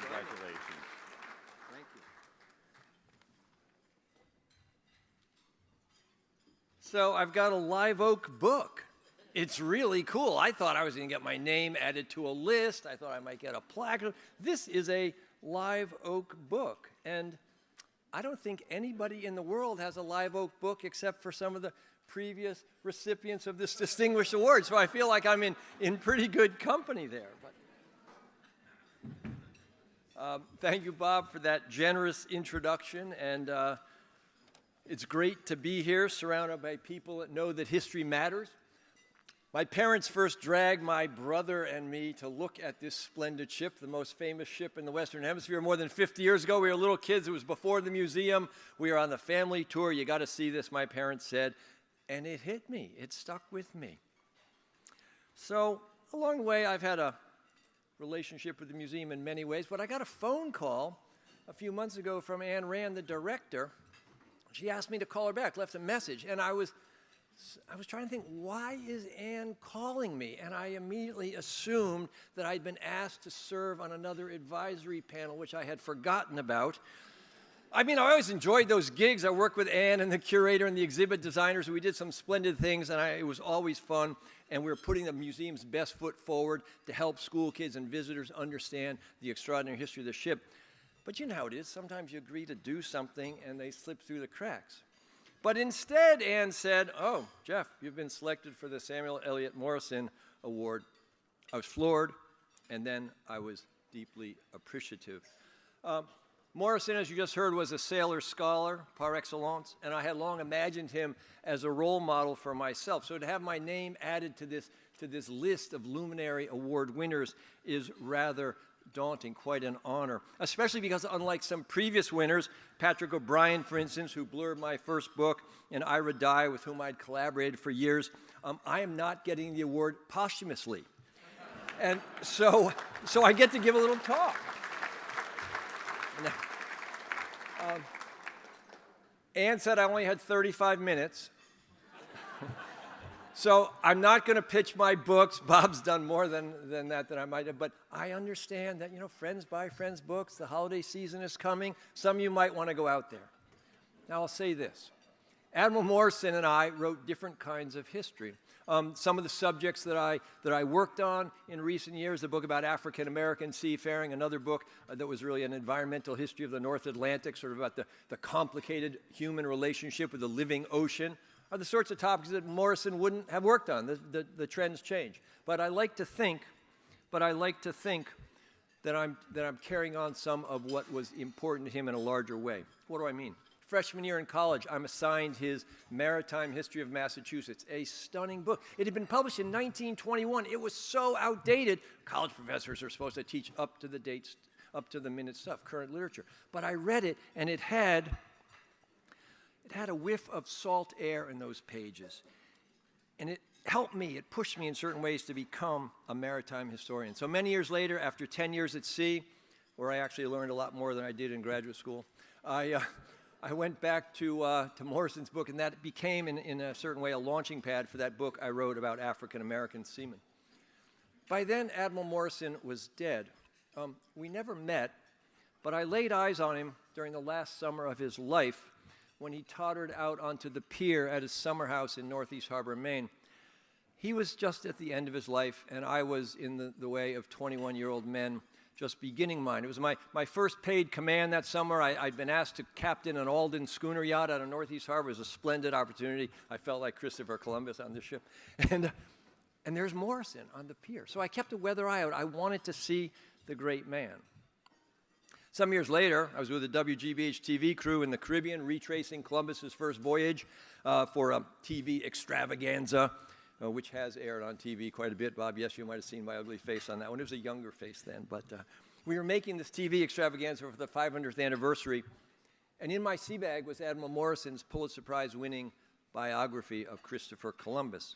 Congratulations. Thank you. So I've got a live oak book. It's really cool. I thought I was going to get my name added to a list. I thought I might get a plaque. This is a live oak book. And I don't think anybody in the world has a live oak book except for some of the previous recipients of this distinguished award. So I feel like I'm in pretty good company there. But, thank you, Bob, for that generous introduction. And it's great to be here surrounded by people that know that history matters. My parents first dragged my brother and me to look at this splendid ship, the most famous ship in the Western Hemisphere, more than 50 years ago. We were little kids. It was before the museum. We were on the family tour. You got to see this, my parents said. And it hit me. It stuck with me. So along the way, I've had a relationship with the museum in many ways. But I got a phone call a few months ago from Anne Rand, the director. She asked me to call her back, left a message. And I was trying to think, why is Anne calling me? And I immediately assumed that I'd been asked to serve on another advisory panel, which I had forgotten about. I mean, I always enjoyed those gigs. I worked with Anne and the curator and the exhibit designers. We did some splendid things, and it was always fun. And we were putting the museum's best foot forward to help school kids and visitors understand the extraordinary history of the ship. But you know how it is. Sometimes you agree to do something, and they slip through the cracks. But instead, Anne said, oh, Jeff, you've been selected for the Samuel Eliot Morison Award. I was floored, and then I was deeply appreciative. Morison, as you just heard, was a sailor scholar par excellence, and I had long imagined him as a role model for myself. So to have my name added to this list of luminary award winners is rather daunting, quite an honor, especially because unlike some previous winners, Patrick O'Brien, for instance, who blurred my first book, and Ira Dye, with whom I'd collaborated for years, I am not getting the award posthumously. And so I get to give a little talk. Anne said I only had 35 minutes. So I'm not going to pitch my books. Bob's done more than that I might have. But I understand that, you know, friends buy friends' books. The holiday season is coming. Some of you might want to go out there. Now, I'll say this. Admiral Morison and I wrote different kinds of history. Some of the subjects that I worked on in recent years, a book about African-American seafaring, another book that was really an environmental history of the North Atlantic, sort of about the complicated human relationship with the living ocean, are the sorts of topics that Morison wouldn't have worked on. The trends change. But I like to think that I'm carrying on some of what was important to him in a larger way. What do I mean? Freshman year in college, I'm assigned his Maritime History of Massachusetts, a stunning book. It had been published in 1921. It was so outdated. College professors are supposed to teach up to the dates, up to the minute stuff, current literature. But I read it, and it had a whiff of salt air in those pages. And it helped me, it pushed me in certain ways to become a maritime historian. So many years later, after 10 years at sea, where I actually learned a lot more than I did in graduate school, I went back to Morison's book, and that became, in a certain way, a launching pad for that book I wrote about African-American seamen. By then, Admiral Morison was dead. We never met, but I laid eyes on him during the last summer of his life when he tottered out onto the pier at his summer house in Northeast Harbor, Maine. He was just at the end of his life, and I was in the way of 21-year-old men just beginning mine. It was my first paid command that summer. I'd been asked to captain an Alden schooner yacht out of Northeast Harbor. It was a splendid opportunity. I felt like Christopher Columbus on the ship. And there's Morison on the pier. So I kept a weather eye out. I wanted to see the great man. Some years later, I was with the WGBH TV crew in the Caribbean, retracing Columbus's first voyage for a TV extravaganza, which has aired on TV quite a bit. Bob, yes, you might have seen my ugly face on that one. It was a younger face then. But we were making this TV extravaganza for the 500th anniversary. And in my sea bag was Admiral Morison's Pulitzer Prize-winning biography of Christopher Columbus.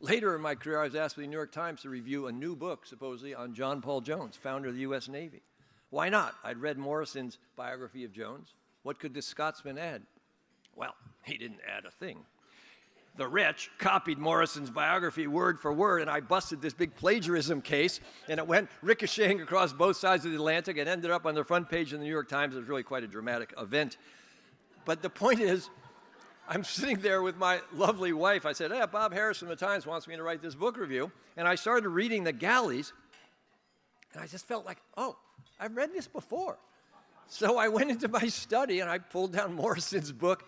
Later in my career, I was asked by the New York Times to review a new book, supposedly, on John Paul Jones, founder of the U.S. Navy. Why not? I'd read Morison's biography of Jones. What could this Scotsman add? Well, he didn't add a thing. the rich, copied Morison's biography word for word, and I busted this big plagiarism case, and it went ricocheting across both sides of the Atlantic and ended up on the front page of the New York Times. It was really quite a dramatic event. But the point is, I'm sitting there with my lovely wife. I said, hey, Bob Harris from the Times wants me to write this book review. And I started reading the galleys, and I just felt like, oh, I've read this before. So I went into my study, and I pulled down Morison's book,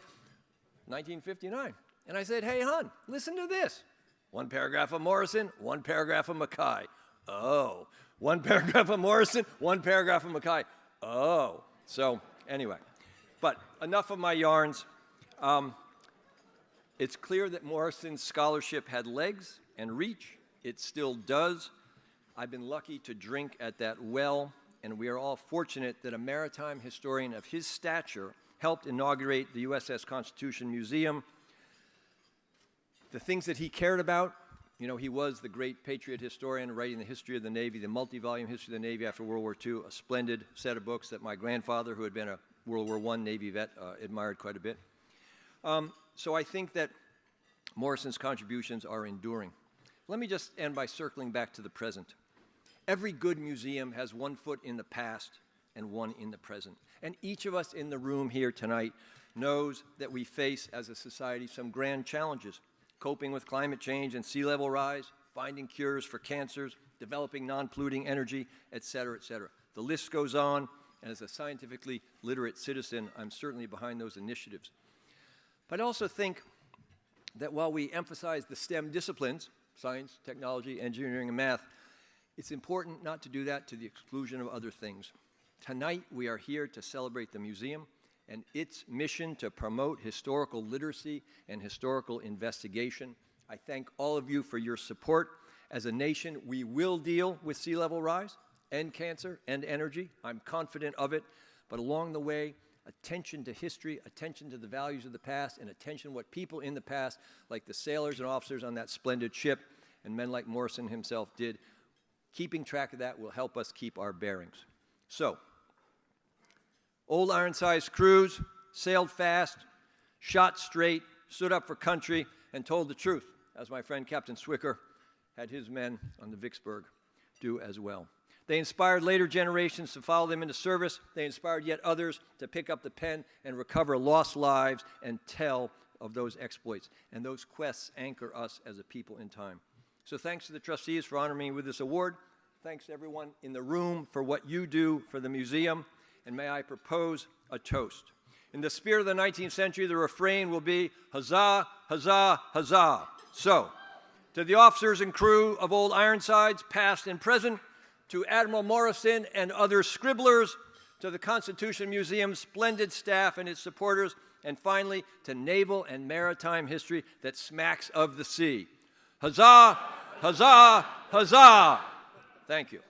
1959. And I said, hey, hon, listen to this. One paragraph of Morison, one paragraph of Mackay. Oh. One paragraph of Morison, one paragraph of Mackay. Oh. So anyway, but enough of my yarns. It's clear that Morison's scholarship had legs and reach. It still does. I've been lucky to drink at that well, and we are all fortunate that a maritime historian of his stature helped inaugurate the USS Constitution Museum. The things that he cared about, you know, he was the great patriot historian writing the history of the Navy, the multi-volume history of the Navy after World War II, a splendid set of books that my grandfather, who had been a World War I Navy vet, admired quite a bit. So I think that Morison's contributions are enduring. Let me just end by circling back to the present. Every good museum has one foot in the past and one in the present. And each of us in the room here tonight knows that we face as a society some grand challenges: coping with climate change and sea level rise, finding cures for cancers, developing non-polluting energy, et cetera, et cetera. The list goes on, and as a scientifically literate citizen, I'm certainly behind those initiatives. But I also think that while we emphasize the STEM disciplines, science, technology, engineering, and math, it's important not to do that to the exclusion of other things. Tonight, we are here to celebrate the museum and its mission to promote historical literacy and historical investigation. I thank all of you for your support. As a nation, we will deal with sea level rise, end cancer, end energy. I'm confident of it. But along the way, attention to history, attention to the values of the past, and attention to what people in the past, like the sailors and officers on that splendid ship, and men like Morison himself did, keeping track of that will help us keep our bearings. So, Old Ironside's crews sailed fast, shot straight, stood up for country, and told the truth, as my friend Captain Swicker had his men on the Vicksburg do as well. They inspired later generations to follow them into service. They inspired yet others to pick up the pen and recover lost lives and tell of those exploits. And those quests anchor us as a people in time. So thanks to the trustees for honoring me with this award. Thanks to everyone in the room for what you do for the museum. And may I propose a toast. In the spirit of the 19th century, the refrain will be, huzzah, huzzah, huzzah. So, to the officers and crew of Old Ironsides, past and present, to Admiral Morison and other scribblers, to the Constitution Museum's splendid staff and its supporters, and finally, to naval and maritime history that smacks of the sea. Huzzah, huzzah, huzzah. Thank you.